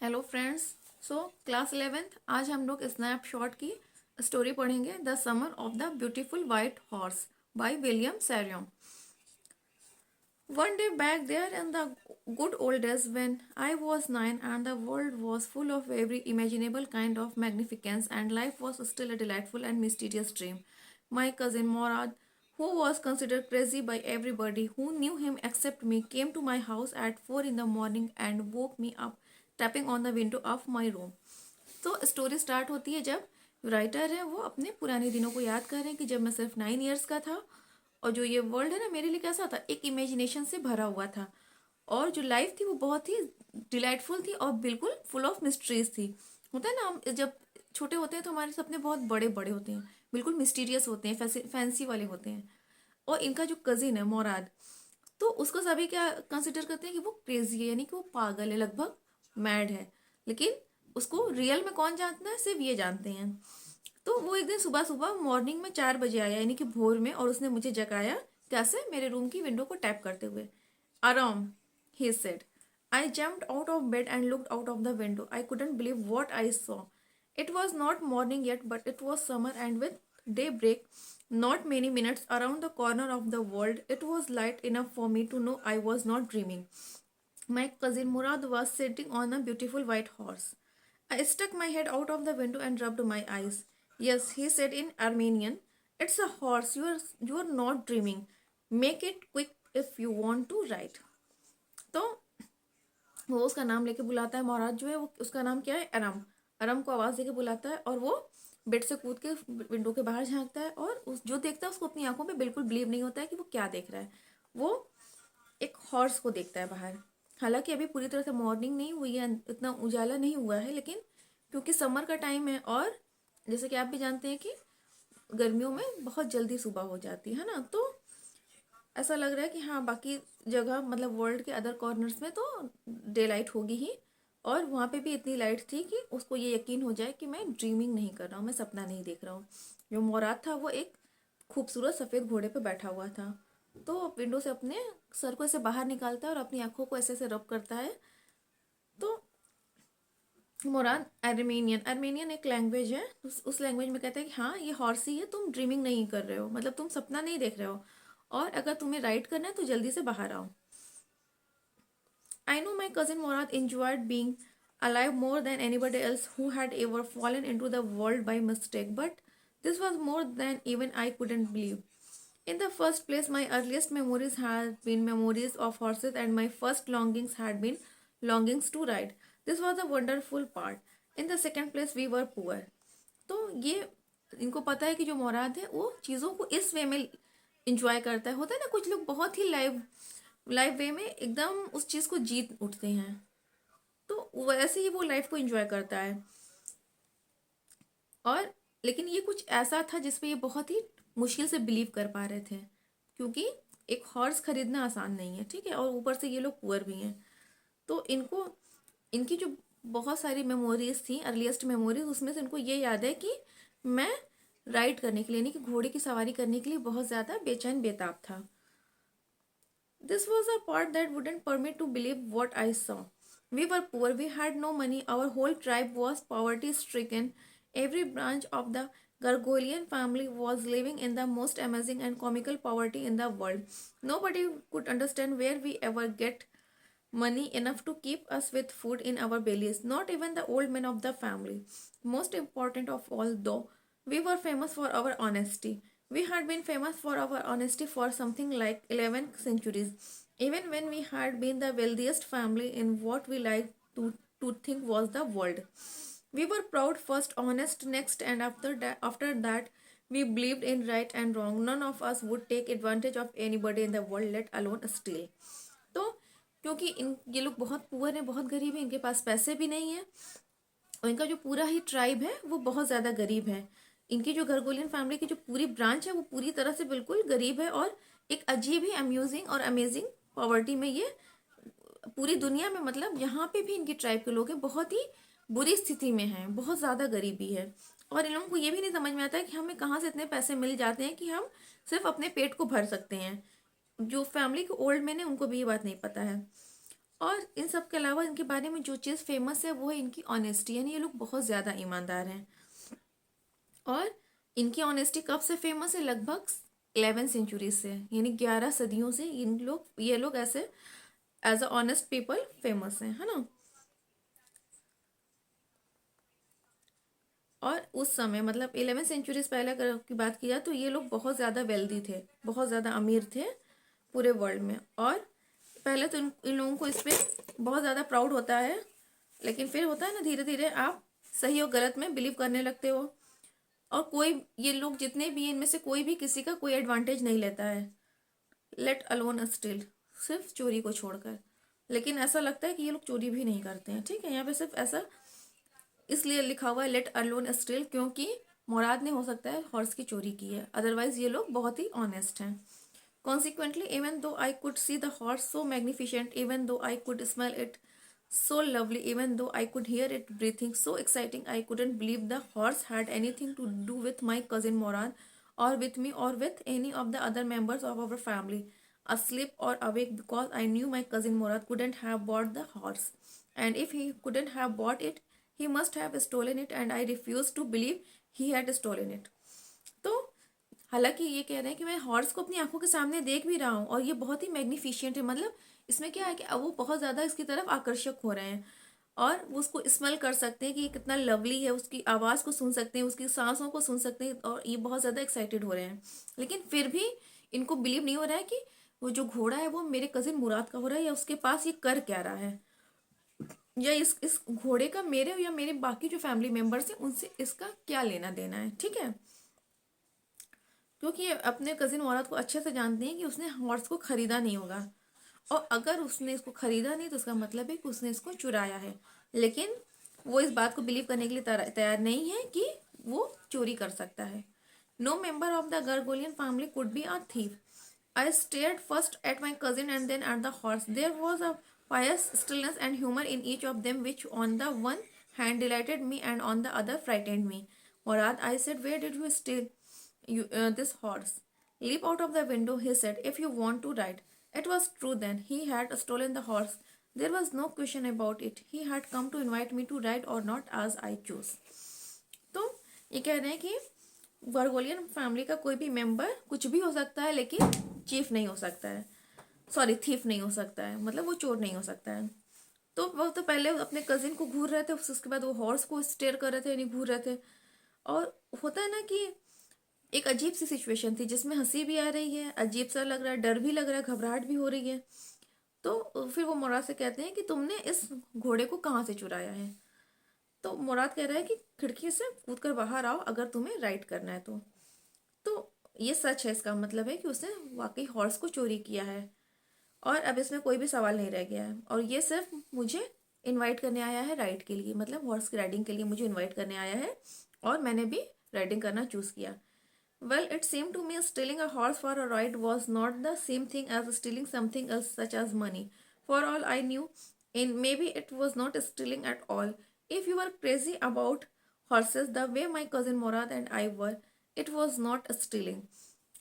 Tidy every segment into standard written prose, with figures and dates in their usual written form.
Hello friends. Class 11th आज हम लोग स्नैपशॉट की स्टोरी पढ़ेंगे the summer of the beautiful white horse by William Saroyan. One day back there in the good old days when I was 9 and the world was full of every imaginable kind of magnificence and life was still a delightful and mysterious dream, my cousin Morad, who was considered crazy by everybody who knew him except me, came to my house at 4 in the morning and woke me up tapping on the window of my room. तो story start होती है जब writer है वो अपने पुराने दिनों को याद कर रहे हैं कि जब मैं सिर्फ 9 ईयर्स का था और जो ये वर्ल्ड है ना मेरे लिए कैसा था, एक इमेजिनेशन से भरा हुआ था और जो लाइफ थी वो बहुत ही डिलाइटफुल थी और बिल्कुल फुल ऑफ मिस्ट्रीज थी। होता है ना, हम जब छोटे होते हैं तो हमारे सपने बहुत बड़े बड़े होते हैं, बिल्कुल मिस्टीरियस होते हैं, फैंसी वाले होते हैं। और इनका जो कजिन है मोराद, तो उसको सभी क्या कंसिडर करते हैं कि वो क्रेजी है, यानी कि वो पागल है, लगभग मैड है। लेकिन उसको रियल में कौन जानता है, सिर्फ ये जानते हैं। तो वो एक दिन सुबह सुबह मॉर्निंग में 4 बजे आया, यानी कि भोर में, और उसने मुझे जगाया। कैसे? मेरे रूम की विंडो को टैप करते हुए। आराम, he said. I jumped out of bed and looked out of the window. I couldn't believe what I saw. It was not morning yet, but it was summer, and with daybreak, not many minutes around the corner of the world, it was light enough for me to know I was not dreaming. My cousin Murad was sitting on a beautiful white horse. I stuck my head out of the window and rubbed my eyes. Yes, he said in Armenian, it's a horse. You are not dreaming. Make it quick if you want to ride. तो वो उसका नाम लेके बुलाता है, महाराज जो है वो, उसका नाम क्या है, अरम। अरम को आवाज़ देके बुलाता है और वो बेड से कूद के विंडो के बाहर झांकता है और उस जो देखता है उसको अपनी आंखों पे बिल्कुल बिलीव नहीं होता है कि वो क्या देख रहा है। वो एक हॉर्स को देखता है बाहर। हालांकि अभी पूरी तरह से मॉर्निंग नहीं हुई है, इतना उजाला नहीं हुआ है, लेकिन क्योंकि समर का टाइम है और जैसे कि आप भी जानते हैं कि गर्मियों में बहुत जल्दी सुबह हो जाती है ना, तो ऐसा लग रहा है कि हाँ, बाकी जगह मतलब वर्ल्ड के अदर कॉर्नर्स में तो डे लाइट होगी ही, और वहाँ पे भी इतनी लाइट थी कि उसको ये यकीन हो जाए कि मैं ड्रीमिंग नहीं कर रहा हूँ, मैं सपना नहीं देख रहा हूँ। जो मोराद था वो एक खूबसूरत सफ़ेद घोड़े पे बैठा हुआ था। तो विंडो से अपने सर को ऐसे बाहर निकालता है और अपनी आंखों को ऐसे ऐसे रब करता है। तो मोराद आर्मेनियन, आर्मेनियन एक लैंग्वेज है, उस लैंग्वेज में कहता है कि हाँ, ये हॉर्सी है, तुम ड्रीमिंग नहीं कर रहे हो, मतलब तुम सपना नहीं देख रहे हो, और अगर तुम्हें राइड करना है तो जल्दी से बाहर आओ। I know my cousin Morad enjoyed being alive more than anybody else who had ever fallen into the world by mistake, but this was more than even I couldn't believe. In the first place, my earliest memories had been memories of horses, and my first longings had been longings to ride. This was a wonderful part. In the second place, we were poor. तो ये इनको पता है कि जो Morad है वो चीज़ों को इस वे में इंजॉय करता है। होता है ना, कुछ लोग बहुत ही लाइव लाइव वे में एकदम उस चीज़ को जीत उठते हैं, तो वैसे ही वो लाइफ को एंजॉय करता है। और लेकिन ये कुछ ऐसा था जिसपे ये बहुत ही मुश्किल से बिलीव कर पा रहे थे, क्योंकि एक हॉर्स खरीदना आसान नहीं है, ठीक है, और ऊपर से ये लोग पुअर भी हैं। तो इनको इनकी जो बहुत सारी मेमोरीज थी, अर्लीस्ट मेमोरीज, उसमें से इनको ये याद है कि मैं राइड करने के लिए, यानी कि घोड़े की सवारी करने के लिए बहुत ज़्यादा बेचैन बेताब था। This was a part that wouldn't permit to believe what I saw. We were poor, we had no money, our whole tribe was poverty stricken. Every branch of the Gargolian family was living in the most amazing and comical poverty in the world. Nobody could understand where we ever get money enough to keep us with food in our bellies, not even the old men of the family. Most important of all, though, we were famous for our honesty. We had been famous for our honesty for something like 11 centuries, even when we had been the wealthiest family in what we liked to think was the world. We were proud, first honest, next, and after that, we believed in right and wrong. None of us would take advantage of anybody in the world, let alone steal. तो क्योंकि इन ये लोग बहुत poor हैं, बहुत गरीब हैं, इनके पास पैसे भी नहीं है, और इनका जो पूरा ही ट्राइब है वो बहुत ज़्यादा गरीब है। इनकी जो गर्गोलियन फैमिली की जो पूरी ब्रांच है वो पूरी तरह से बिल्कुल गरीब है, और एक अजीब ही अम्यूजिंग और अमेजिंग पॉवर्टी में ये पूरी दुनिया में, मतलब यहाँ पे भी इनकी ट्राइब के लोग हैं बहुत ही बुरी स्थिति में हैं, बहुत ज़्यादा गरीबी है। और इन लोगों को ये भी नहीं समझ में आता है कि हमें कहाँ से इतने पैसे मिल जाते हैं कि हम सिर्फ अपने पेट को भर सकते हैं। जो फैमिली के ओल्ड मैन है उनको भी ये बात नहीं पता है। और इन सब के अलावा इनके बारे में जो चीज़ फेमस है वो है इनकी ऑनेस्टी, यानी ये लोग बहुत ज़्यादा ईमानदार हैं। और इनकी ऑनेस्टी कब से फेमस है? लगभग 11 सेंचुरी से, यानी 11 सदियों से ये लोग ऐसे as a honest people famous हैं, है ना। और उस समय मतलब 11 सेंचुरीज पहले अगर की बात की जाए तो ये लोग बहुत ज़्यादा वेल्दी थे, बहुत ज़्यादा अमीर थे पूरे वर्ल्ड में। और पहले तो इन लोगों को इस पर बहुत ज़्यादा प्राउड होता है, लेकिन फिर होता है ना, धीरे धीरे आप सही और गलत में बिलीव करने लगते हो। और कोई, ये लोग जितने भी हैं इनमें से कोई भी किसी का कोई एडवांटेज नहीं लेता है, लेट अलोन स्टिल, सिर्फ चोरी को छोड़कर। लेकिन ऐसा लगता है कि ये लोग चोरी भी नहीं करते हैं, ठीक है। यहाँ पे सिर्फ ऐसा इसलिए लिखा हुआ है लेट अलोन स्टिल, क्योंकि मुराद ने हो सकता है हॉर्स की चोरी की है, अदरवाइज ये लोग बहुत ही ऑनेस्ट हैं। Consequently, even though I could see the horse so magnificent, even though I could smell it so lovely, even though I could hear it breathing so exciting, I couldn't believe the horse had anything to do with my cousin Moran, or with me, or with any of the other members of our family, asleep or awake, because I knew my cousin Morad couldn't have bought the horse. And if he couldn't have bought it, he must have stolen it, and I refused to believe he had stolen it. तो हालांकि ये कह रहे हैं कि मैं horse को अपनी आंखों के सामने देख भी रहा हूँ और ये बहुत ही मैग्निफिशियंट है, मतलब इसमें क्या है कि अब वो बहुत ज़्यादा इसकी तरफ आकर्षक हो रहे हैं और वो उसको स्मेल कर सकते हैं कि ये कितना लवली है, उसकी आवाज़ को सुन सकते हैं, उसकी सांसों को सुन सकते हैं, और ये बहुत ज़्यादा एक्साइटेड हो रहे हैं। लेकिन फिर भी इनको बिलीव नहीं हो रहा है कि वो जो घोड़ा है वो मेरे कजिन मुराद का हो रहा है, या उसके पास ये कर क्या रहा है, या इस घोड़े का मेरे या मेरे बाकी जो फैमिली मेम्बर्स हैं उनसे इसका क्या लेना देना है, ठीक है। क्योंकि ये अपने कजिन औरत को अच्छे से जानते हैं कि उसने हॉर्स को खरीदा नहीं होगा, और अगर उसने इसको खरीदा नहीं तो उसका मतलब है कि उसने इसको चुराया है। लेकिन वो इस बात को बिलीव करने के लिए तैयार नहीं है कि वो चोरी कर सकता है। No member of the Garoghlanian family could be a thief. I stared first at my cousin and then at the horse. There was a pious stillness and humor in each of them, which on the one hand delighted me and on the other frightened me. Murad, I said, where did you steal this horse? Leap out of the window, he said, if you want to ride. It was true then. He had stolen the horse. There was no question about it. He had come to invite me to ride or not as I chose. तो ये कह रहे हैं कि वर्गोलियन family का कोई भी member कुछ भी हो सकता है, लेकिन चीफ नहीं हो सकता है, सॉरी थीफ नहीं हो सकता है, मतलब वो चोर नहीं हो सकता है। तो वो तो पहले अपने कजिन को घूर रहे थे, उसके बाद वो हॉर्स को स्टेयर कर रहे थे, यानी घूर रहे थे। और होता है ना कि एक अजीब सी सिचुएशन थी जिसमें हंसी भी आ रही है, अजीब सा लग रहा है, डर भी लग रहा है, घबराहट भी हो रही है। तो फिर वो मुराद से कहते हैं कि तुमने इस घोड़े को कहाँ से चुराया है? तो मुराद कह रहा है कि खिड़की से कूद कर बाहर आओ अगर तुम्हें राइड करना है तो ये सच है, इसका मतलब है कि उसने वाकई हॉर्स को चोरी किया है और अब इसमें कोई भी सवाल नहीं रह गया है, और ये सिर्फ मुझे इनवाइट करने आया है राइड के लिए, मतलब हॉर्स की राइडिंग के लिए मुझे इनवाइट करने आया है और मैंने भी राइडिंग करना चूज़ किया। Well, it seemed to me stealing a horse for a ride was not the same thing as stealing something else, such as money. For all I knew, and maybe it was not stealing at all. If you were crazy about horses the way my cousin Morad and I were, it was not stealing.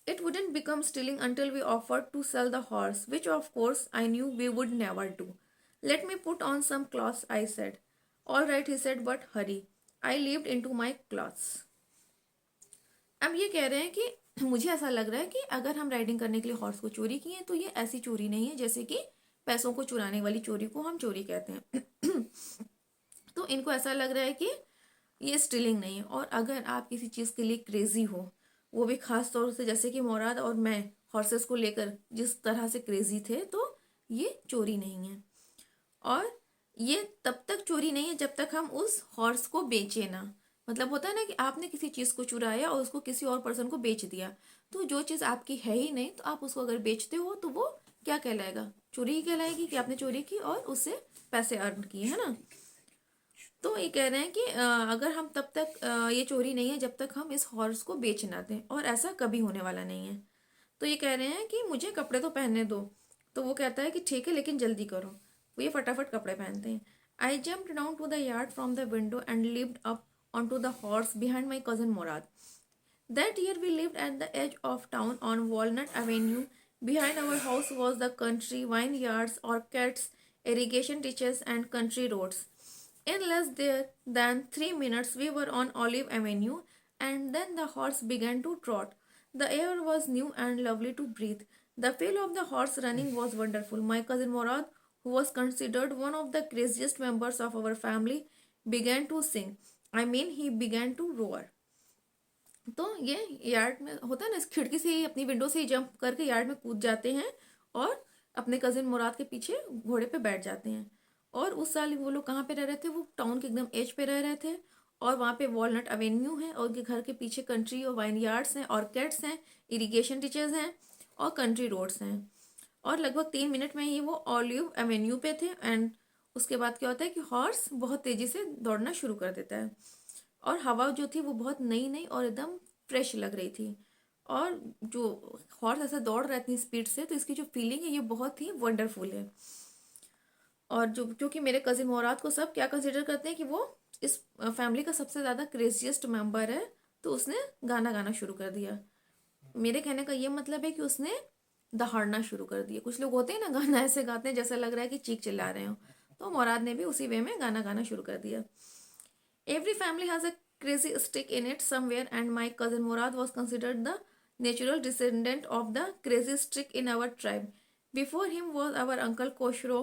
It wouldn't become stealing until we offered to sell the horse, which of course I knew we would never do. Let me put on some clothes, I said. All right, he said, but hurry. I leaped into my clothes. अब ये कह रहे हैं कि मुझे ऐसा लग रहा है कि अगर हम राइडिंग करने के लिए हॉर्स को चोरी किए तो ये ऐसी चोरी नहीं है जैसे कि पैसों को चुराने वाली चोरी को हम चोरी कहते हैं। तो इनको ऐसा लग रहा है कि ये स्टीलिंग नहीं है। और अगर आप किसी चीज़ के लिए क्रेजी हो, वो भी खास तौर से जैसे कि मुराद और मैं हॉर्सेस को लेकर जिस तरह से क्रेजी थे, तो ये चोरी नहीं है। और ये तब तक चोरी नहीं है जब तक हम उस हॉर्स को बेचे ना। मतलब होता है ना कि आपने किसी चीज़ को चुराया और उसको किसी और पर्सन को बेच दिया, तो जो चीज़ आपकी है ही नहीं तो आप उसको अगर बेचते हो तो वो क्या कहलाएगा? चोरी ही कहलाएगी कि आपने चोरी की और उससे पैसे अर्न किए, है ना। तो ये कह रहे हैं कि अगर हम तब तक ये चोरी नहीं है जब तक हम इस हॉर्स को बेच ना दें, और ऐसा कभी होने वाला नहीं है। तो ये कह रहे हैं कि मुझे कपड़े तो पहनने दो। तो वो कहता है कि ठीक है लेकिन जल्दी करो। वो ये फटाफट कपड़े पहनते हैं। I jumped down to the yard from the window and lived up on to the horse behind my cousin Mourad. That year we lived at the edge of town on Walnut Avenue. Behind our house was the country, vineyards, orchards, irrigation ditches, and country roads. In less than 3 minutes, we were on Olive Avenue, and then the horse began to trot. The air was new and lovely to breathe. The feel of the horse running was wonderful. My cousin Morad, who was considered one of the craziest members of our family, began to sing. I mean, he began to roar. तो ये yard में होता है ना, इस खिड़की से ही अपनी विंडो से ही जंप करके यार्ड में कूद जाते हैं और अपने कजिन मुराद के पीछे घोड़े पे बैठ जाते हैं। और उस साल वो लोग कहाँ पे रह रहे थे, वो टाउन के एकदम एज पे रह रहे थे, और वहाँ पे वॉलनट एवेन्यू है और उनके घर के पीछे कंट्री और वाइन यार्ड्स हैं, ऑर्किड्स हैं, इरिगेशन डिचेज हैं और कंट्री रोड्स हैं। और लगभग 3 मिनट में ही वो ऑलिव एवेन्यू पे थे। एंड उसके बाद क्या होता है कि हॉर्स बहुत तेज़ी से दौड़ना शुरू कर देता है, और हवा जो थी वो बहुत नई नई और एकदम फ्रेश लग रही थी। और जो हॉर्स ऐसा दौड़ रहा है इतनी स्पीड से, तो इसकी जो फीलिंग है ये बहुत ही वंडरफुल है। और जो क्योंकि मेरे कजिन मोराद को सब क्या कंसिडर करते हैं कि वो इस फैमिली का सबसे ज़्यादा क्रेजिएस्ट मेंबर है, तो उसने गाना गाना शुरू कर दिया। मेरे कहने का ये मतलब है कि उसने दहाड़ना शुरू कर दिया। कुछ लोग होते हैं ना, गाना ऐसे गाते हैं जैसा लग रहा है कि चीख चिल्ला रहे हो, तो मोराद ने भी उसी वे में गाना गाना शुरू कर दिया। Every family has a crazy stick in it somewhere, and my cousin Murad was considered the natural descendant of the crazy stick in our tribe. Before him was our uncle Koshro,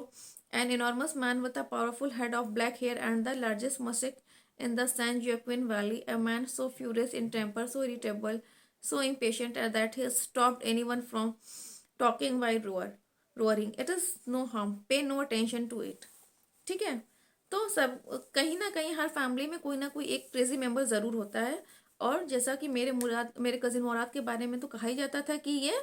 an enormous man with a powerful head of black hair and the largest mustache in the San Joaquin Valley, a man so furious in temper, so irritable, so impatient that he stopped anyone from talking while roaring. It is no harm. Pay no attention to it. ठीक है। तो सब कहीं ना कहीं हर family में कोई ना कोई एक क्रेजी मेंबर ज़रूर होता है। और जैसा कि मेरे कजिन मुराद के बारे में तो कहा ही जाता था कि ये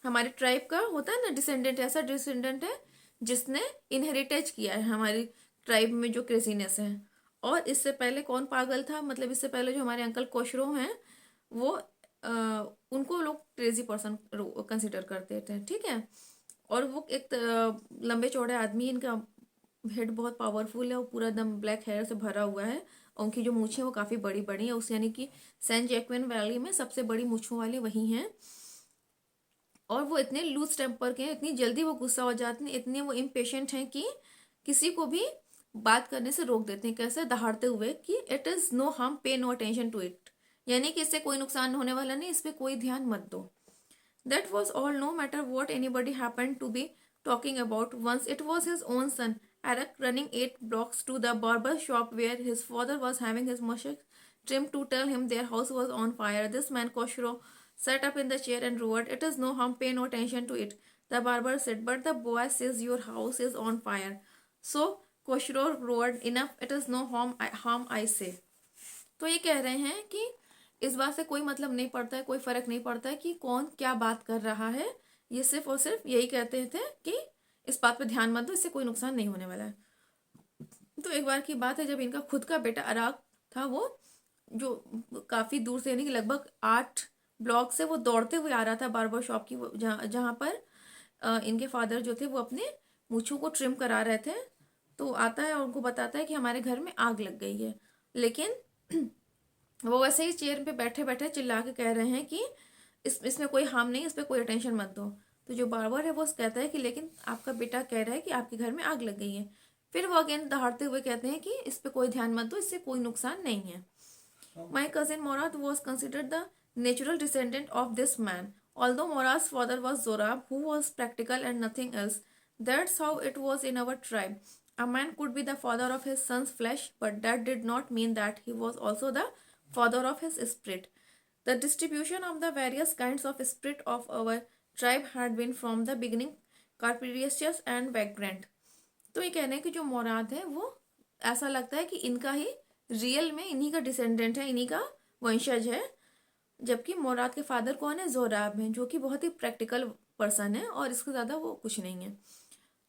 हमारे ट्राइब का होता है ना डिसेंडेंट, ऐसा डिसेंडेंट है जिसने इनहेरिटेज किया है हमारी ट्राइब में जो क्रेजीनेस है। और इससे पहले कौन पागल था, मतलब इससे पहले जो हमारे अंकल कोशरो हैं वो उनको लोग क्रेजी पर्सन कंसिडर करते थे, ठीक है। और वो एक लंबे चौड़े आदमी, इनका हेड बहुत पावरफुल है, वो पूरा एकदम ब्लैक हेयर से भरा हुआ है, और उनकी जो मूछें वो काफ़ी बड़ी बड़ी है, उस यानी कि सैन जैक्विन वैली में सबसे बड़ी मूछों वाले वही हैं। और वो इतने लूज टेम्पर के हैं, इतनी जल्दी वो गुस्सा हो जाते हैं, इतने वो इम्पेशेंट हैं कि किसी को भी बात करने से रोक देते हैं। कैसे? दहाड़ते हुए कि इट इज़ नो हार्म, पे नो अटेंशन टू इट, यानी कि इससे कोई नुकसान होने वाला नहीं, इस पर कोई ध्यान मत दो। That was all, no matter what anybody happened to be talking about. Once it was his own son, Eric, running 8 blocks to the barber shop where his father was having his mustache trimmed to tell him their house was on fire. This man, Koshiro, sat up in the chair and roared, "It is no harm, pay no attention to it." The barber said, "But the boy says your house is on fire." So Koshiro roared, "Enough, it is no harm, I say." तो ये कह रहे हैं कि इस बात से कोई मतलब नहीं पड़ता है, कोई फर्क नहीं पड़ता है कि कौन क्या बात कर रहा है, ये सिर्फ और सिर्फ यही कहते थे कि इस बात पे ध्यान मत दो, इससे कोई नुकसान नहीं होने वाला है। तो एक बार की बात है जब इनका खुद का बेटा अराग था, वो जो काफ़ी दूर से यानी कि लगभग 8 ब्लॉक से वो दौड़ते हुए आ रहा था बार्बर शॉप की, जहाँ जहाँ पर इनके फादर जो थे वो अपने मूछों को ट्रिम करा रहे थे। तो आता है और उनको बताता है कि हमारे घर में आग लग गई है, लेकिन वो वैसे ही चेयर पे बैठे बैठे चिल्ला के कह रहे हैं कि इसमें कोई हार्म नहीं, इस पर कोई अटेंशन मत दो। तो जो बार्बर है वो कहता है कि लेकिन आपका बेटा कह रहा है कि आपके घर में आग लग गई है। फिर वो अगेन दहाड़ते हुए कहते हैं कि इस पर कोई ध्यान मत दो, इससे कोई नुकसान नहीं है। My cousin Morad was considered the natural descendant of this man. Although Morad's father was Zorab, who was practical and nothing else, that's how it was in our tribe. A man could be the father of his son's flesh, but that did not mean that he was also the father of his spirit. The distribution of the various kinds of spirit of our tribe had been from the beginning capricious and vagrant. तो ये कहने कि जो Morad है वो ऐसा लगता है कि इनका ही रियल में इन्हीं का डिसेंडेंट है, इन्हीं का वंशज है। जबकि मोराद के फादर कौन है? जोराब हैं, जो कि बहुत ही प्रैक्टिकल पर्सन है और इससे ज़्यादा वो कुछ नहीं है।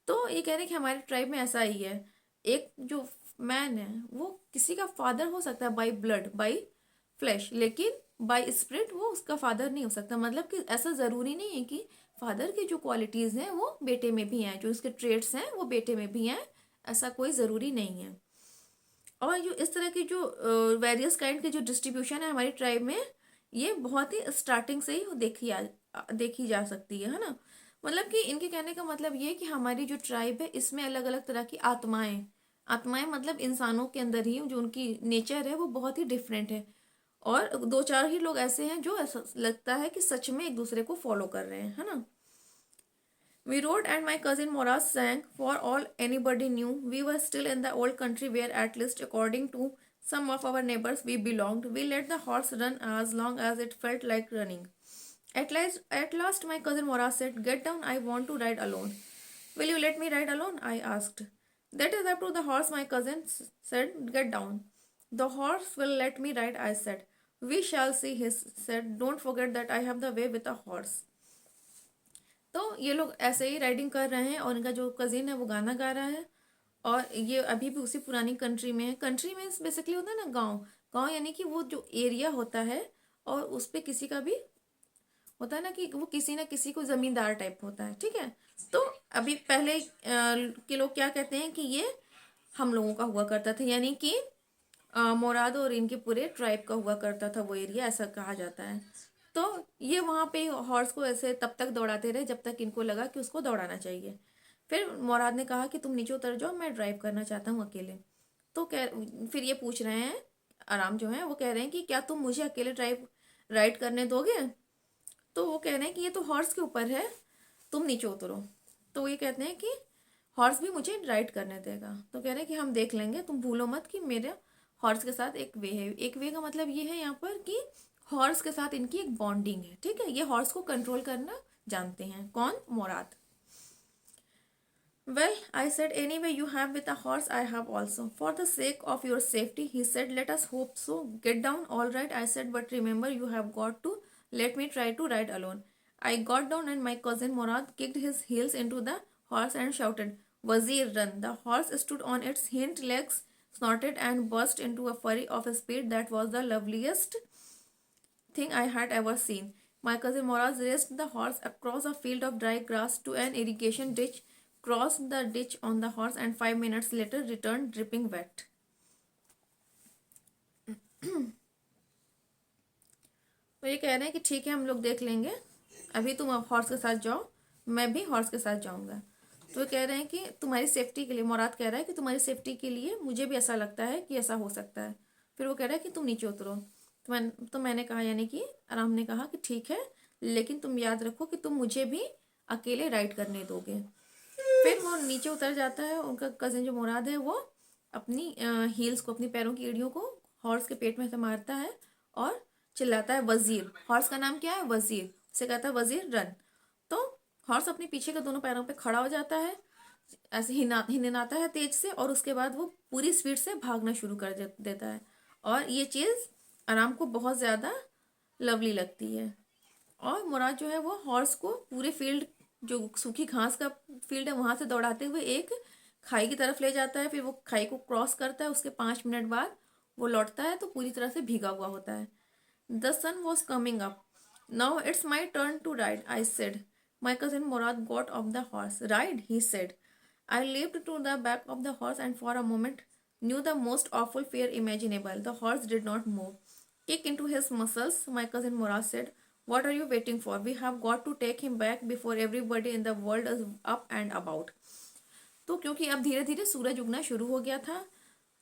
तो ये कह रहे हैं कि हमारे ट्राइब में ऐसा ही है, एक जो मैन है वो किसी का फादर हो सकता है बाय ब्लड, बाय फ्लैश, लेकिन बाय स्पिरिट वो उसका फादर नहीं हो सकता। मतलब कि ऐसा ज़रूरी नहीं है कि फादर की जो क्वालिटीज़ हैं वो बेटे में भी हैं, जो उसके ट्रेड्स हैं वो बेटे में भी हैं, ऐसा कोई ज़रूरी नहीं है। और जो इस तरह की जो वेरियस काइंड की जो डिस्ट्रीब्यूशन है हमारी ट्राइब में, ये बहुत ही स्टार्टिंग से ही देखी जा सकती है ना। मतलब कि इनके कहने का मतलब ये है कि हमारी जो ट्राइब है इसमें अलग अलग तरह की आत्माएं, आत्माएं मतलब इंसानों के अंदर ही जो उनकी नेचर है वो बहुत ही डिफरेंट है। और दो चार ही लोग ऐसे हैं जो ऐसा लगता है कि सच में एक दूसरे को फॉलो कर रहे हैं, है ना। We rode and my cousin Moraz sang. For all anybody knew, we were still in the old country where, at least according to some of our neighbors, we belonged. We let the horse run as long as it felt like running. At last, my cousin Moraz said, "Get down, I want to ride alone." "Will you let me ride alone?" I asked. "That is up to the horse," my cousin said. "Get down." "The horse will let me ride," I said. "We shall see," he said. "Don't forget that I have the way with a horse." तो ये लोग ऐसे ही riding कर रहे हैं और इनका जो कजिन है वो गाना गा रहा है। और ये अभी भी उसी पुरानी कंट्री में है। कंट्री में बेसिकली होता है ना गांव, गांव यानी कि वो जो एरिया होता है और उस पे किसी का भी होता है ना कि वो किसी ना किसी को जमींदार टाइप होता है, ठीक है। तो अभी पहले के लोग क्या कहते हैं कि ये हम लोगों का हुआ करता था, यानी कि मोराद और इनके पूरे ट्राइब का हुआ करता था वो एरिया, ऐसा कहा जाता है। तो ये वहाँ पे हॉर्स को ऐसे तब तक दौड़ाते रहे जब तक इनको लगा कि उसको दौड़ाना चाहिए। फिर मोराद ने कहा कि तुम नीचे उतर जाओ, मैं ड्राइव करना चाहता हूँ अकेले। तो कह फिर ये पूछ रहे हैं, आराम जो है वो कह रहे हैं कि क्या तुम मुझे अकेले ड्राइव राइड करने दोगे। तो वो कह रहे हैं कि ये तो हॉर्स के ऊपर है, तुम नीचे उतरो। तो ये कहते हैं कि हॉर्स भी मुझे राइड करने देगा। तो कह रहे हैं कि हम देख लेंगे, तुम भूलो मत कि मेरे हॉर्स के साथ एक वे है। एक वे का मतलब ये है यहाँ पर कि हॉर्स के साथ इनकी एक बॉन्डिंग है, ठीक है। ये हॉर्स को कंट्रोल करना जानते हैं। कौन? Morad. "Well," I said, "anyway you have with a horse, I have also. For the sake of your safety," he said. "Let us hope so. Get down." "All right," I said, "but remember you have got to let me try to ride alone." I got down and my cousin Morad kicked his heels into the horse and shouted, "Wazir, run." The horse stood on its hind legs, snorted and burst into a fury of speed that was the loveliest thing I had ever seen. My cousin Moraz raced the horse across a field of dry grass to an irrigation ditch, crossed the ditch on the horse, and 5 minutes later returned dripping wet. तो ये कह रहे हैं कि ठीक है, हम लोग देख लेंगे, अभी तुम हॉर्स के साथ जाओ, मैं भी हॉर्स के साथ जाऊंगा। तो ये कह रहे हैं कि तुम्हारी सेफ्टी के लिए, मुराद कह रहा है कि तुम्हारी सेफ्टी के लिए मुझे भी ऐसा लगता है कि ऐसा हो सकता है। फिर वो कह रहा है कि तुम नीचे उतरो। मैंने कहा, यानी कि आराम ने कहा कि ठीक है, लेकिन तुम याद रखो कि तुम मुझे भी अकेले राइड करने दोगे। फिर वो नीचे उतर जाता है। उनका कजिन जो मुराद है वो अपनी हील्स को, अपनी पैरों की एड़ियों को हॉर्स के पेट में से मारता है और चिल्लाता है, "वजीर।" हॉर्स का नाम क्या है? वजीर। उसे कहता है, "वजीर, रन।" तो हॉर्स अपने पीछे के दोनों पैरों पे खड़ा हो जाता है, ऐसे हिननाता है तेज से, और उसके बाद वो पूरी स्पीड से भागना शुरू कर देता है। और ये चीज़ आराम को बहुत ज़्यादा लवली लगती है। और मुराद जो है वो हॉर्स को पूरे फील्ड, जो सूखी घास का फील्ड है वहां से दौड़ाते हुए एक खाई की तरफ ले जाता है। फिर वो खाई को क्रॉस करता है, उसके 5 मिनट बाद वो लौटता है तो पूरी तरह से भीगा हुआ होता है। "The sun was coming up. Now it's my turn to ride," I said. My cousin Murad got off the horse. "Ride," he said. I leaped to the back of the horse and for a moment knew the most awful fear imaginable. The horse did not move. "Kick into his muscles," my cousin Murad said. "What are you waiting for? We have got to take him back before everybody in the world is up and about." तो क्योंकि अब धीरे धीरे सूरज उगना शुरू हो गया था,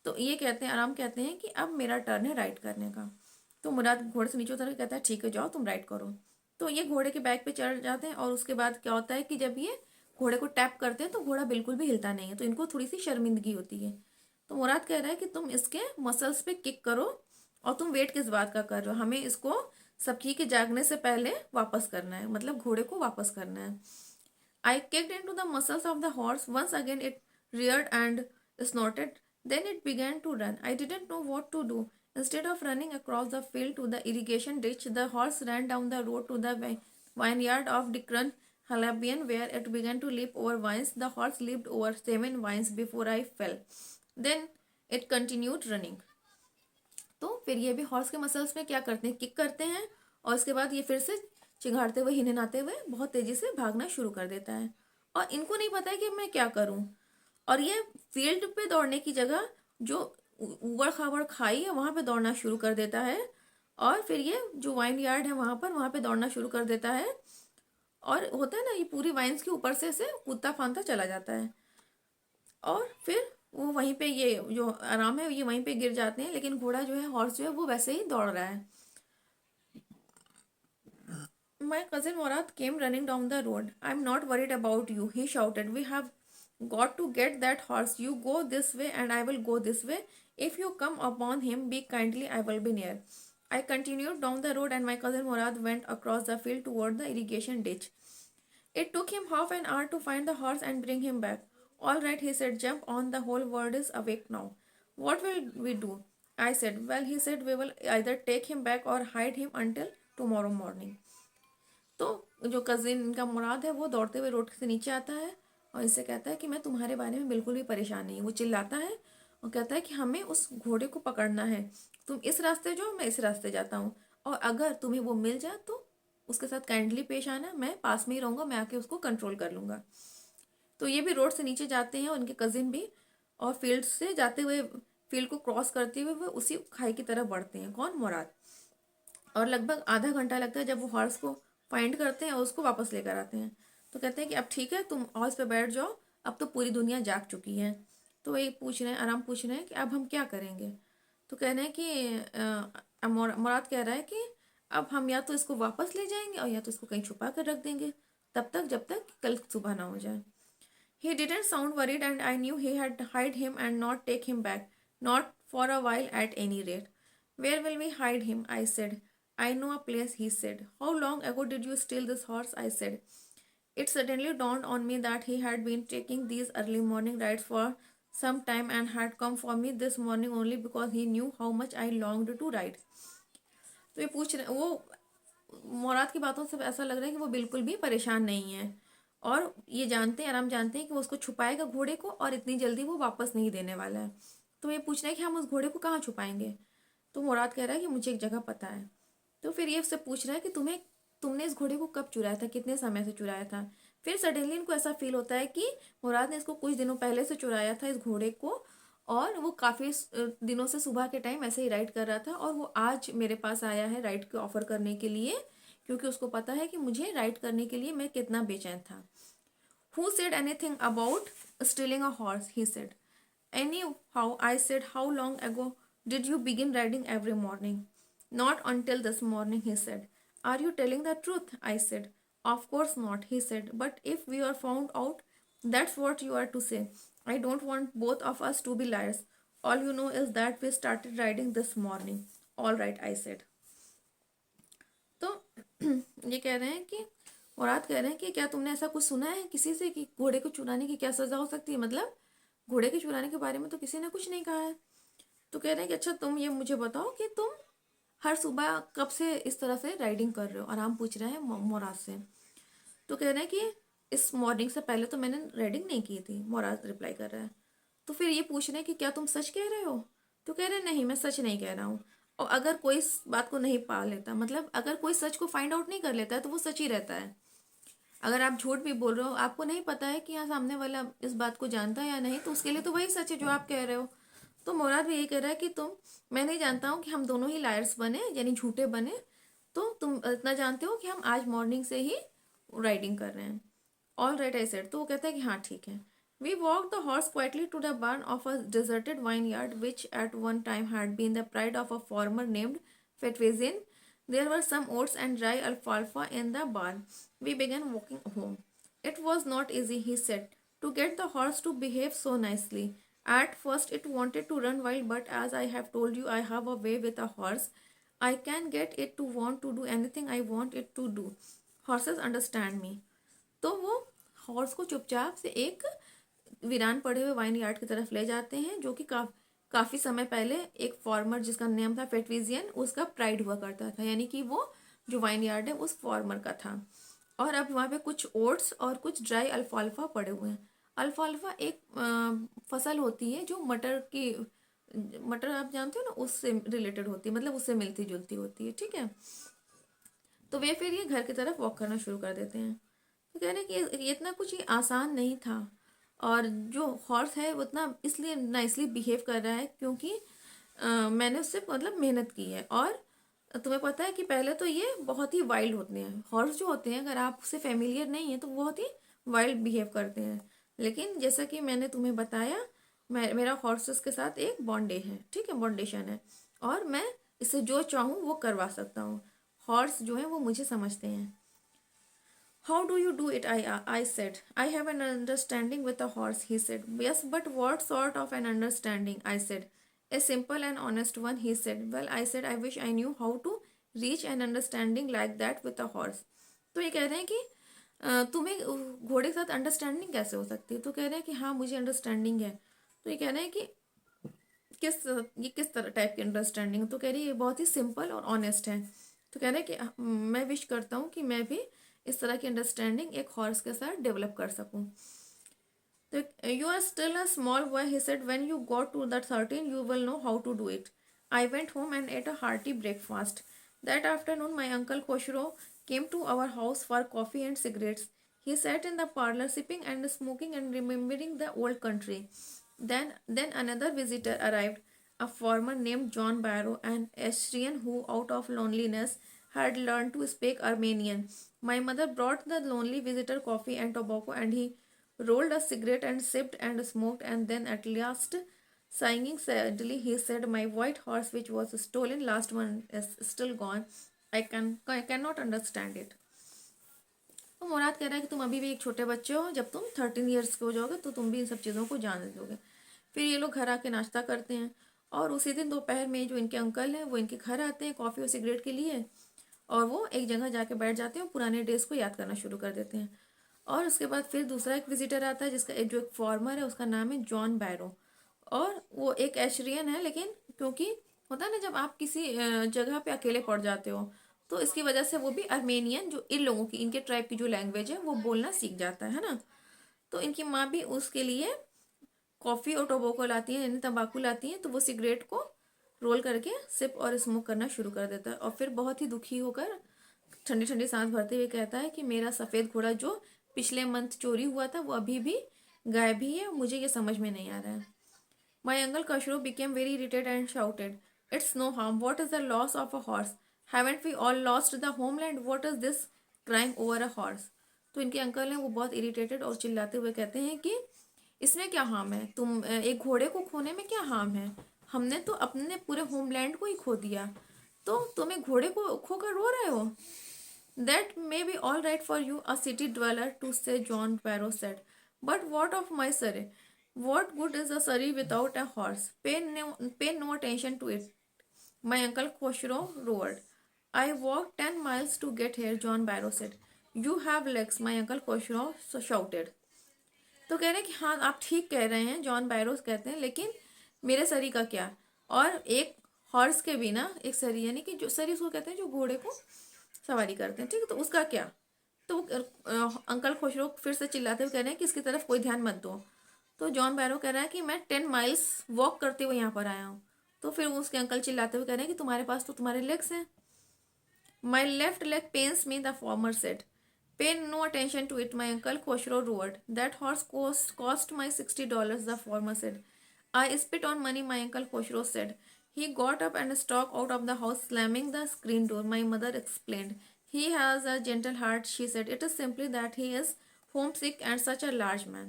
तो ये कहते हैं, आराम कहते हैं कि अब मेरा टर्न है राइड करने का। तो मुराद घोड़े से नीचे उतर के कहता है, "ठीक है, जाओ तुम राइड करो।" तो ये घोड़े के बैक पे चढ़ जाते हैं और उसके बाद क्या होता है कि जब ये घोड़े को टैप करते हैं तो घोड़ा बिल्कुल भी हिलता नहीं है, तो इनको थोड़ी सी शर्मिंदगी होती है। तो मुराद कह रहा है कि तुम इसके मसल्स पे किक करो, और तुम वेट किस बात का कर रहे हो, हमें इसको सबकी के जागने से पहले वापस करना है, मतलब घोड़े को वापस करना है। I kicked into the muscles of the horse. Once again it reared and snorted. Then it began to run. I didn't know what to do. Instead of running across the field to the irrigation ditch, the horse ran down the road to the vineyard of Dikran Halabian, where it began to leap over vines. The horse leaped over 7 vines before I fell. Then it continued running. तो फिर ये भी horse के muscles में क्या करते हैं, kick करते हैं, और उसके बाद ये फिर से चिंघाड़ते हुए, हिननाते हुए बहुत तेजी से भागना शुरू कर देता है। और इनको नहीं पता है कि मैं क्या करूं। और ये फील्ड पे दौड़ने की जगह जो उबड़ खाबड़ खाई है वहां पे दौड़ना शुरू कर देता है। और फिर ये जो वाइन यार्ड है वहां पे दौड़ना शुरू कर देता है। और होता है ना, ये पूरी वाइन्स के ऊपर से कूदता फांदता चला जाता है, और फिर वो वहीं पे, ये जो आराम है ये वहीं पे गिर जाते हैं, लेकिन घोड़ा जो है, हॉर्स जो है, वो वैसे ही दौड़ रहा है। My cousin Morat came running down the road. I'm not worried about you, he shouted. We have got to get that horse. You go this way and I will go this way. If you come upon him, be kindly, I will be near. I continued down the road and my cousin Murad went across the field toward the irrigation ditch. It took him half an hour to find the horse and bring him back. All right, he said, jump on, the whole world is awake now. What will we do? I said, well, he said, we will either take him back or hide him until tomorrow morning. तो जो cousin का मुराद है वो दौड़ते हुए road से नीचे आता है और इससे कहता है कि मैं तुम्हारे बारे में बिल्कुल भी परेशान नहीं हूँ। वो चिल्लाता है और कहता है कि हमें उस घोड़े को पकड़ना है, तुम इस रास्ते जाओ, मैं इस रास्ते जाता हूँ, और अगर तुम्हें वो मिल जाए तो उसके साथ काइंडली पेश आना, मैं पास में ही रहूँगा, मैं आके उसको कंट्रोल कर लूँगा। तो ये भी रोड से नीचे जाते हैं, उनके कजिन भी, और फील्ड से जाते हुए, फील्ड को क्रॉस करते हुए वो उसी खाई की तरफ बढ़ते हैं, कौन, मुराद। और लगभग आधा घंटा लगता है जब वो हॉर्स को फाइंड करते हैं और उसको वापस लेकर आते हैं। तो कहते हैं कि अब ठीक है, तुम हॉर्स पे बैठ जाओ, अब तो पूरी दुनिया जाग चुकी है। तो वही पूछ रहे हैं, आराम पूछ रहे हैं कि अब हम क्या करेंगे। तो कह रहे हैं कि मुराद कह रहा है कि अब हम या तो इसको वापस ले जाएंगे और या तो इसको कहीं छुपा कर रख देंगे, तब तक जब तक कल सुबह ना हो जाए। He didn't sound worried and I knew he had to hide him and not take him back, not for a while at any rate. Where will we hide him? I said. I know a place, he said. How long ago did you steal this horse? I said. It suddenly dawned on me that he had been taking these early morning rides for some time and had come for me this morning only because he knew how much I longed to ride. तो ये पूछ रहे, वो मुराद की बातों से ऐसा लग रहा है कि वो बिल्कुल भी परेशान नहीं है, और ये जानते हैं, आराम जानते हैं कि वो उसको छुपाएगा घोड़े को, और इतनी जल्दी वो वापस नहीं देने वाला है। तो ये पूछ रहे हैं कि हम उस घोड़े को कहाँ छुपाएंगे। तो मुराद कह रहा है कि मुझे एक जगह पता है। तो फिर ये उससे पूछ रहा है कि तुमने इस घोड़े को कब चुराया था, कितने समय से चुराया था। फिर सडनली इनको ऐसा फील होता है कि मुराद ने इसको कुछ दिनों पहले से चुराया था, इस घोड़े को, और वो काफ़ी दिनों से सुबह के टाइम ऐसे ही राइड कर रहा था, और वो आज मेरे पास आया है राइड के ऑफर करने के लिए, क्योंकि उसको पता है कि मुझे राइड करने के लिए मैं कितना बेचैन था। Who said anything about stealing a horse? He said. Anyhow, I said, how long ago did you begin riding every morning? Not until this morning, he said. Are you telling the truth? I said. Of course not, he said. But if we are found out, that's what you are to say. I don't want both of us to be liars. All you know is that we started riding this morning. All right, I said. तो ये कह रहे हैं कि, मुराद कह रहे हैं कि क्या तुमने ऐसा कुछ सुना है किसी से कि घोड़े को चुराने की क्या सज़ा हो सकती है, मतलब घोड़े के चुराने के बारे में तो किसी ने कुछ नहीं कहा है। तो कह रहे हैं कि अच्छा तुम ये मुझे बताओ कि तुम हर सुबह कब से इस तरह से राइडिंग कर रहे हो, आराम पूछ रहे हैं मुराद से। तो कह रहे हैं कि इस मॉर्निंग से पहले तो मैंने राइडिंग नहीं की थी, मुराद रिप्लाई कर रहा है। तो फिर ये पूछ रहे हैं कि क्या तुम सच कह रहे हो। तो कह रहे हैं नहीं, मैं सच नहीं कह रहा हूँ। और अगर कोई इस बात को नहीं पा लेता, मतलब अगर कोई सच को फाइंड आउट नहीं कर लेता है तो वो सच ही रहता है। अगर आप झूठ भी बोल रहे हो, आपको नहीं पता है कि यहाँ सामने वाला इस बात को जानता है या नहीं, तो उसके लिए तो वही सच है जो आप कह रहे हो। तो मुराद भी यही कह रहा है कि मैं नहीं जानता हूँ कि हम दोनों ही लायर्स बने, यानी झूठे बने, तो तुम इतना जानते हो कि हम आज मॉर्निंग से ही राइडिंग कर रहे हैं। All right, I said. तो वो कहता है कि हाँ ठीक है। We walk the horse quietly to the barn of a deserted vineyard which at one time had been the pride of a farmer named Fetwizin. There were some oats and dry alfalfa in the barn. We began walking home. It was not easy, he said, to get the horse to behave so nicely. At first it wanted to run wild, but as I have told you, I have a way with a horse. I can get it to want to do anything I want it to do. Horses understand me. तो वो horse को चुपचाप से एक वीरान पड़े हुए wine yard की तरफ ले जाते हैं, जो कि काफ़ी समय पहले एक फार्मर जिसका नाम था फेटविजियन, उसका प्राइड हुआ करता था, यानी कि वो जो वाइन यार्ड है उस फार्मर का था। और अब वहाँ पे कुछ ओट्स और कुछ ड्राई अल्फाल्फा पड़े हुए हैं। अल्फाल्फा एक फसल होती है जो मटर आप जानते हो ना, उससे रिलेटेड होती है, मतलब उससे मिलती जुलती होती है, ठीक है। तो वे फिर ये घर की तरफ वॉक करना शुरू कर देते हैं। तो कह रहे हैं कि ये इतना कुछ ही आसान नहीं था, और जो हॉर्स है वो इतना इसलिए नाइसली बिहेव कर रहा है क्योंकि मैंने उससे मतलब मेहनत की है, और तुम्हें पता है कि पहले तो ये बहुत ही वाइल्ड होते हैं, हॉर्स जो होते हैं, अगर आप उससे फेमिलियर नहीं है तो बहुत ही वाइल्ड बिहेव करते हैं। लेकिन जैसा कि मैंने तुम्हें बताया, मेरा हॉर्सेस के साथ एक बॉन्डे है, ठीक है, बॉन्डेशन है, और मैं इससे जो चाहूँ वो करवा सकता हूँ। हॉर्स जो है वो मुझे समझते हैं। How do you do it? I said. I have an understanding with a horse, he said. Yes, but what sort of an understanding? I said. A simple and honest one, he said. Well, I said, I wish I knew how to reach an understanding like that with a horse. तो ये कह रहे हैं कि तुम्हें घोड़े के साथ अंडरस्टैंडिंग कैसे हो सकती है? तो कह रहे हैं कि हाँ मुझे अंडरस्टैंडिंग है। तो ये कह रहे हैं कि ये किस तरह टाइप की अंडरस्टैंडिंग? तो कह रही है ये बहुत ही सिंपल और ऑनेस्ट है। तो कह रहे हैं कि मैं विश करता हूँ कि मैं भी इस तरह की अंडरस्टैंडिंग एक हॉर्स के साथ डेवलप कर सकूँ। तो you are still a small boy, he said, when you got to that 13 you will know how to do it. I went home and ate a hearty breakfast. That afternoon my uncle Khoshro came to our house for coffee and cigarettes. He sat in the parlor sipping and smoking and remembering the old country. Then another visitor arrived, a farmer named John Barrow, an Assyrian who, out of loneliness, had learned to speak Armenian. My mother brought the lonely visitor coffee and tobacco, and he rolled a cigarette and sipped and smoked, and then at last, sighing sadly, he said, "My white horse, which was stolen last month, is still gone. I cannot understand it." तो मुराद कह रहा है कि तुम अभी भी एक छोटे बच्चे हो, जब तुम 13 ईयर्स के हो जाओगे तो तुम भी इन सब चीज़ों को जान लोगे। फिर ये लोग घर आके नाश्ता करते हैं, और उसी दिन दोपहर में जो इनके अंकल हैं वो इनके घर आते हैं कॉफ़ी और सिगरेट के लिए, और वो एक जगह जाके बैठ जाते हैं और पुराने डेज को याद करना शुरू कर देते हैं। और उसके बाद फिर दूसरा एक विजिटर आता है, जिसका जो एक फॉर्मर है उसका नाम है जॉन बैरो, और वो एक एशरियन है। लेकिन क्योंकि होता है ना, जब आप किसी जगह पे अकेले पड़ जाते हो तो इसकी वजह से वो भी आर्मेनियन, जो इन लोगों की, इनके ट्राइब की जो लैंग्वेज है वो बोलना सीख जाता है ना। तो इनकी माँ भी उसके लिए कॉफ़ी और टोबैको लाती है, यानी तंबाकू लाती है, तो वो सिगरेट को रोल करके सिप और स्मोक करना शुरू कर देता है, और फिर बहुत ही दुखी होकर ठंडी ठंडी सांस भरते हुए कहता है कि मेरा सफ़ेद घोड़ा जो पिछले मंथ चोरी हुआ था वो अभी भी गायब ही है, मुझे ये समझ में नहीं आ रहा है। My uncle Kashru became very irritated and shouted, "It's no harm. What is the loss of a horse? Haven't we all lost the homeland? What is this crying over a horse?" तो इनके uncle हैं वो बहुत irritated और चिल्लाते हुए कहते हैं कि इसमें क्या हार्म है, तुम एक घोड़े को खोने में क्या हार्म है, हमने तो अपने पूरे होमलैंड को ही खो दिया, तो तुम एक घोड़े को खोकर रो रहे हो। That may be all right for you, a city dweller, to say, John Barrow said. But what of my Surrey? What good is a Surrey without a horse? Pay no attention to it. My uncle Khoshro roared. I walked 10 miles to get here, John Barrow said. You have legs, my uncle Khoshro shouted. तो कह रहे हैं कि हाँ आप ठीक कह रहे हैं, जॉन बैरोस कहते हैं, लेकिन मेरे सरी का क्या? और एक हॉर्स के बिना एक सरी, यानी कि जो सरी उसको कहते हैं जो घोड़े को सवारी करते हैं, ठीक है, तो उसका क्या? तो अंकल खुशरो फिर से चिल्लाते हुए कह रहे हैं कि इसकी तरफ कोई ध्यान मत दो। तो जॉन बैरो कह रहा है कि मैं 10 माइल्स वॉक करते हुए यहाँ पर आया हूँ। तो फिर उसके अंकल चिल्लाते हुए कह रहे हैं कि तुम्हारे पास तो तुम्हारे लेग्स हैं। My left leg pens me, the former said. Pay no attention to it, my uncle Khoshro roared. That horse cost my $60, the farmer said. I spit on money, my uncle Khoshro said. He got up and stalked out of the house, slamming the screen door. My mother explained. He has a gentle heart, she said. It is simply that he is homesick and such a large man.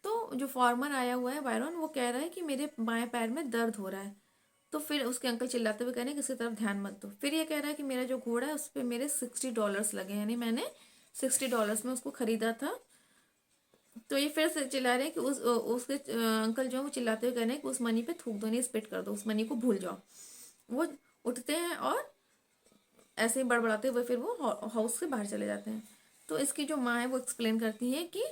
तो जो farmer आया हुआ है Byron, वो कह रहा है कि मेरे बाएं पैर में दर्द हो रहा है। तो फिर उसके अंकल चिल्लाते हुए कह रहे हैं कि इसकी तरफ ध्यान मत दो। फिर ये कह रहा है कि मेरा जो घोड़ा है उस पर मेरे $60 लगे, यानी मैंने $60 में उसको खरीदा था। तो ये फिर से चिल्ला रहे हैं कि उसके अंकल जो है वो चिल्लाते हुए कह रहे हैं कि उस मनी पे थूक दो, नहीं स्पिट कर दो, उस मनी को भूल जाओ। वो उठते हैं और ऐसे ही बड़बड़ाते हुए फिर वो हाउस से बाहर चले जाते हैं। तो इसकी जो माँ है वो एक्सप्लेन करती है कि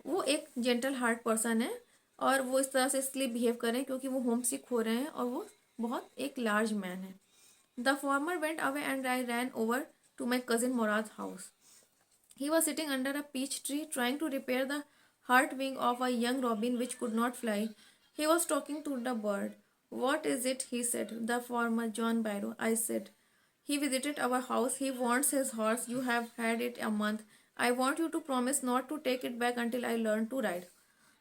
वो एक जेंटल हार्ट पर्सन है, और वो इस तरह से इसलिए बिहेव कर रहे हैं क्योंकि वो होम सिक हो रहे हैं, और वो बहुत एक लार्ज मैन है। The farmer went away and I ran over to my cousin Mourad house. He was sitting under a peach tree trying to repair the heart wing of a young robin which could not fly. He was talking to the bird. What is it? He said. The farmer, John Barrow, I said. He visited our house. He wants his horse. You have had it a month. I want you to promise not to take it back until I learn to ride.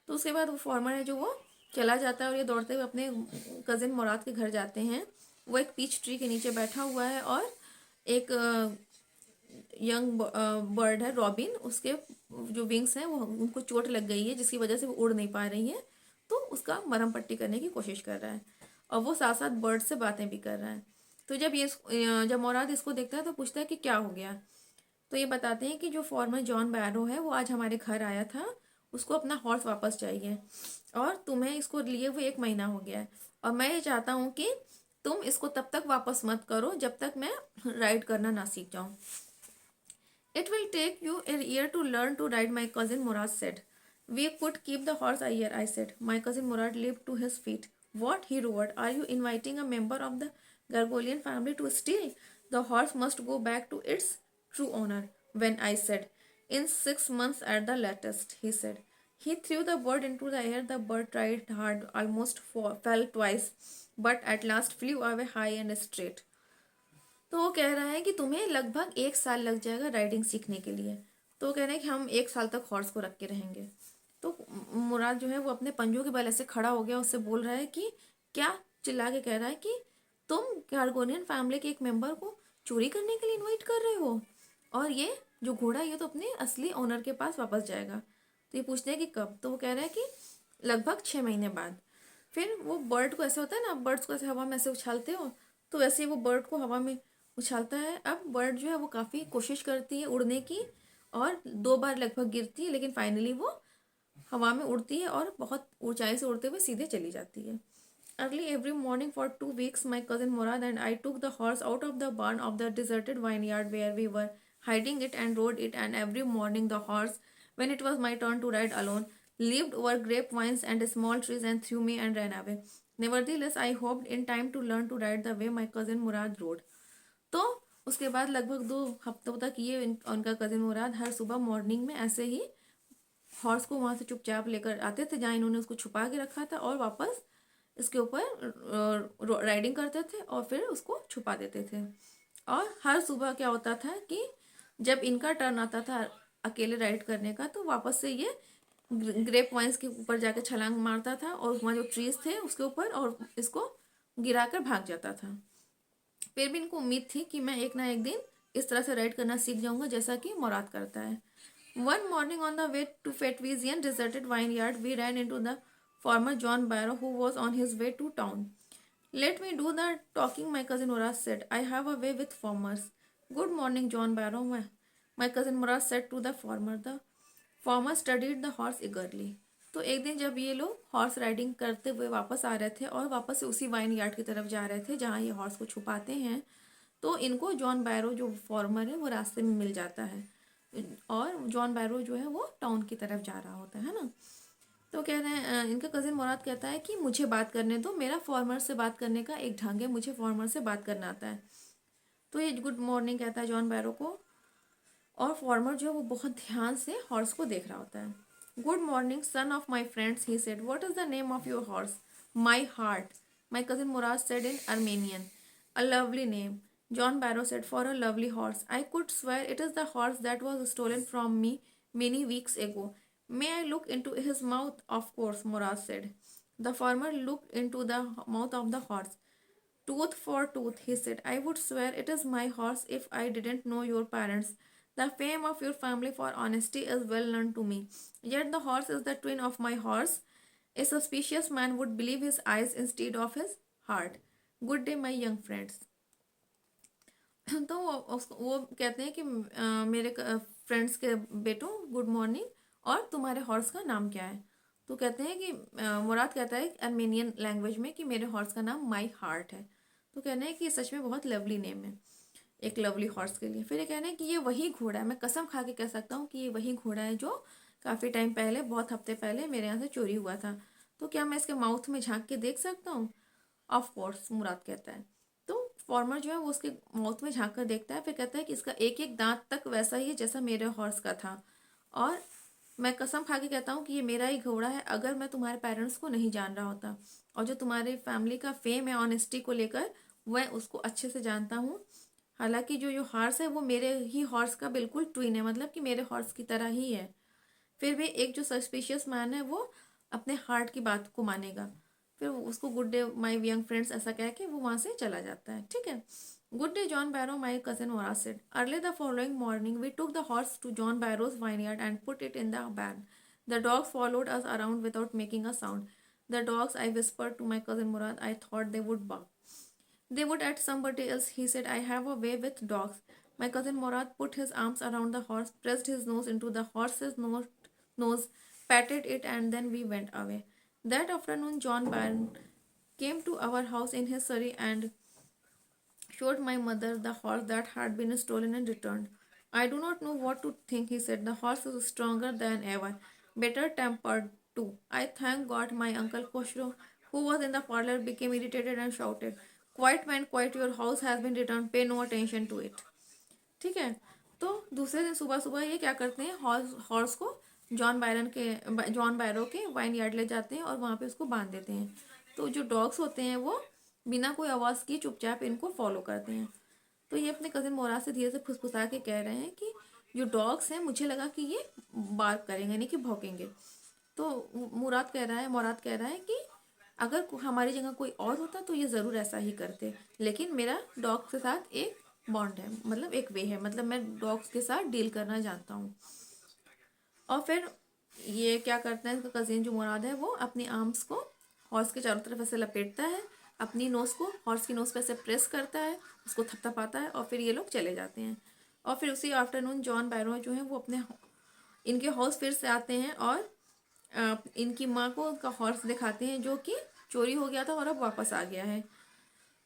तो उसके बाद वो farmer है जो वो चला जाता है, और ये दौड़ते हुए अपने कज़िन मुराद के घर जाते हैं, वो एक पीच ट्री के नीचे बैठा हुआ है और एक यंग बर्ड है रॉबिन, उसके जो विंग्स हैं वो उनको चोट लग गई है जिसकी वजह से वो उड़ नहीं पा रही है, तो उसका मरहम पट्टी करने की कोशिश कर रहा है और वो साथ साथ बर्ड से बातें भी कर रहा है। तो जब मोराद इसको देखता है तो पूछता है कि क्या हो गया। तो ये बताते हैं कि जो फॉर्मर जॉन बैरो है वो आज हमारे घर आया था, उसको अपना हॉर्स वापस चाहिए और तुम्हें इसको लिए हुए 1 महीना हो गया है और मैं ये चाहता हूँ कि तुम इसको तब तक वापस मत करो जब तक मैं राइड करना ना सीख जाऊँ। It will take you a year to learn to ride, my cousin Murad said. We could keep the horse a year, I said. My cousin Murad leaped to his feet. What? He roared. Are you inviting a member of the Gargolian family to steal? The horse must go back to its true owner. When I said, in 6 months at the latest, he said. He threw the bird into the air. The bird tried hard, almost fell twice, but at last flew away high and straight. तो वो कह रहा है कि तुम्हें लगभग 1 साल लग जाएगा राइडिंग सीखने के लिए। तो वो कह रहे हैं कि हम 1 साल तक हॉर्स को रख के रहेंगे। तो मुराद जो है वो अपने पंजों के बल ऐसे खड़ा हो गया, उससे बोल रहा है कि क्या, चिल्ला के कह रहा है कि तुम गार्गोनियन फैमिली के एक मेंबर को चोरी करने के लिए इनवाइट कर रहे हो और ये जो घोड़ा है ये तो अपने असली ओनर के पास वापस जाएगा। तो ये पूछते हैं कि कब। तो वो कह रहा है कि लगभग 6 महीने बाद। फिर वो बर्ड को, ऐसे होता है ना, बर्ड्स को ऐसे हवा में ऐसे उछालते हो, तो वैसे ही वो बर्ड को हवा में उछालता है। अब बर्ड जो है वो काफ़ी कोशिश करती है उड़ने की और 2 बार लगभग गिरती है, लेकिन फाइनली वो हवा में उड़ती है और बहुत ऊंचाई से उड़ते हुए सीधे चली जाती है। Early every morning for 2 weeks my cousin Murad and I took the horse out of the barn of the deserted vineyard where we were hiding it and rode it, and every morning the horse, when it was my turn to ride alone, leaped over grapevines and small trees and threw me and ran away. Nevertheless, I hoped in time to learn to ride the way my cousin Murad rode. तो उसके बाद लगभग 2 हफ्तों तक ये उनका cousin मुराद हर सुबह morning में ऐसे ही हॉर्स को वहाँ से चुपचाप लेकर आते थे जहाँ इन्होंने उसको छुपा के रखा था और वापस इसके ऊपर राइडिंग करते थे और फिर उसको छुपा देते थे। और हर सुबह क्या होता था कि जब इनका टर्न आता था अकेले राइड करने का, तो वापस से ये ग्रेप वाइन्स के ऊपर जाके छलांग मारता था और वहाँ जो ट्रीज थे उसके ऊपर और इसको गिराकर भाग जाता था। फिर भी इनको उम्मीद थी कि मैं एक ना एक दिन इस तरह से राइड करना सीख जाऊंगा जैसा कि मुराद करता है। One morning on the way to Fetvajian deserted vineyard we ran into the farmer John Byro who was on his way to town. Let me do the talking, my cousin Mourad said, I have a way with farmers. Good morning John Byro, my cousin Mourad said to the farmer. The farmer studied the horse eagerly. तो एक दिन जब ये लोग horse riding करते हुए वापस आ रहे थे और वापस से उसी वाइन यार्ड की तरफ जा रहे थे जहाँ ये हॉर्स को छुपाते हैं, तो इनको जॉन बैरो जो फॉर्मर है वो रास्ते में मिल जाता है और जॉन बैरो जो है वो टाउन की तरफ जा रहा होता है ना। तो कह रहे हैं, इनका कजिन मुराद कहता है कि मुझे बात करने दो, मेरा फॉर्मर से बात करने का एक ढंग है, मुझे फॉर्मर से बात करना आता है। तो ये गुड मॉर्निंग कहता है जॉन बैरो को और फॉर्मर जो है वो बहुत ध्यान से हॉर्स को देख रहा होता है। Good morning son of my friends, he said, what is the name of your horse? My heart, my cousin Mourad said in Armenian. A lovely name, John Barrow said, for a lovely horse. I could swear it is the horse that was stolen from me many weeks ago. May I look into his mouth? Of course, Murad said. The farmer looked into the mouth of the horse. Tooth for tooth, he said. I would swear it is my horse if I didn't know your parents. The fame of your family for honesty is well known to me. Yet the horse is the twin of my horse. A suspicious man would believe his eyes instead of his heart. Good day, my young friends. तो वो कहते हैं कि मेरे friends के बेटों, good morning, और तुम्हारे हॉर्स का नाम क्या है? तो कहते हैं कि मुराद कहता है अर्मेनियन लैंग्वेज में कि मेरे हॉर्स का नाम माई हार्ट है। तो कहना है कि ये सच में बहुत लवली नेम है एक लवली हॉर्स के लिए। फिर ये कहना है कि ये वही घोड़ा है, मैं कसम खा के कह सकता हूँ कि ये वही घोड़ा है जो काफ़ी टाइम पहले, बहुत हफ्ते पहले मेरे यहाँ से चोरी हुआ था। तो क्या मैं इसके माउथ में झांक के देख सकता हूँ? ऑफ कोर्स, मुराद कहता है। तो फॉर्मर जो है वो उसके माउथ में झांक कर देखता है, फिर कहता है कि इसका एक एक दांत तक वैसा ही है जैसा मेरे हॉर्स का था, और मैं कसम खा के कहता हूँ कि ये मेरा ही घोड़ा है अगर मैं तुम्हारे पेरेंट्स को नहीं जान रहा होता। और जो तुम्हारे फैमिली का फेम है ऑनेस्टी को लेकर, मैं उसको अच्छे से जानता हूँ। हालांकि जो हॉर्स है वो मेरे ही हॉर्स का बिल्कुल ट्विन है, मतलब कि मेरे हॉर्स की तरह ही है। फिर भी एक जो सस्पिशियस मैन है वो अपने हार्ट की बात को मानेगा। फिर उसको good day my young friends ऐसा कह के वो वहाँ से चला जाता है। ठीक है। Good day John Byro, my cousin Mourad said. Early the following morning we took the horse to John Byro's vineyard and put it in the barn. The dogs followed us around without making a sound. The dogs, I whispered to my cousin Murad, I thought they would bark. They would at somebody else, he said, I have a way with dogs. My cousin Murad put his arms around the horse, pressed his nose into the horse's nose, patted it, and then we went away. That afternoon, John Byrne came to our house in his surrey and showed my mother the horse that had been stolen and returned. I do not know what to think, he said. The horse is stronger than ever, better tempered too. I thank God my uncle Koshro, who was in the parlor, became irritated and shouted, Quiet man, quiet, your house has been returned, pay no attention to it. ठीक है। तो दूसरे दिन सुबह सुबह ये क्या करते हैं, हॉर्स को जॉन बायरो के वाइन यार्ड ले जाते हैं और वहाँ पे उसको बांध देते हैं। तो जो डॉग्स होते हैं वो बिना कोई आवाज़ की चुपचाप इनको फॉलो करते हैं। तो ये अपने कजिन मोराज से धीरे से फुसफुसा के कह रहे हैं कि जो डॉग्स हैं मुझे लगा कि ये बार्क करेंगे, यानी कि भौंकेंगे। तो मुराद कह रहा है कि अगर हमारी जगह कोई और होता तो ये ज़रूर ऐसा ही करते, लेकिन मेरा डॉग के साथ एक बॉन्ड है, मतलब एक वे है, मतलब मैं डॉग्स के साथ डील करना जानता हूँ। और फिर ये क्या करता है, इसका कजिन जो मुराद है वो अपनी आर्म्स को हॉर्स के चारों तरफ ऐसे लपेटता है, अपनी नोज़ को हॉर्स की नोज़ पे ऐसे प्रेस करता है, उसको थपथपाता है और फिर ये लोग चले जाते हैं। और फिर उसी आफ्टरनून जॉन बैरो जो है वो अपने इनके हाउस फिर से आते हैं और इनकी माँ को उनका हॉर्स दिखाते हैं जो कि चोरी हो गया था और अब वापस आ गया है।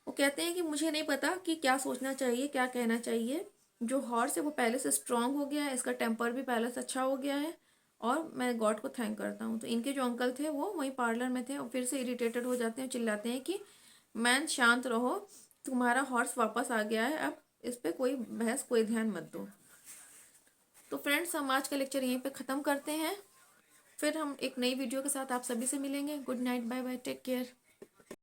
वो कहते हैं कि मुझे नहीं पता कि क्या सोचना चाहिए, क्या कहना चाहिए। जो हॉर्स है वो पहले से स्ट्रांग हो गया है, इसका टेम्पर भी पहले से अच्छा हो गया है और मैं गॉड को थैंक करता हूँ। तो इनके जो अंकल थे वो वहीं पार्लर में थे और फिर से इरिटेटेड हो जाते हैं, चिल्लाते हैं कि मैन शांत रहो, तुम्हारा हॉर्स वापस आ गया है, अब इस पर कोई बहस कोई ध्यान मत दो। तो फ्रेंड्स, हम आज का लेक्चर यहीं पे ख़त्म करते हैं। फिर हम एक नई वीडियो के साथ आप सभी से मिलेंगे। Good night, bye bye, take care.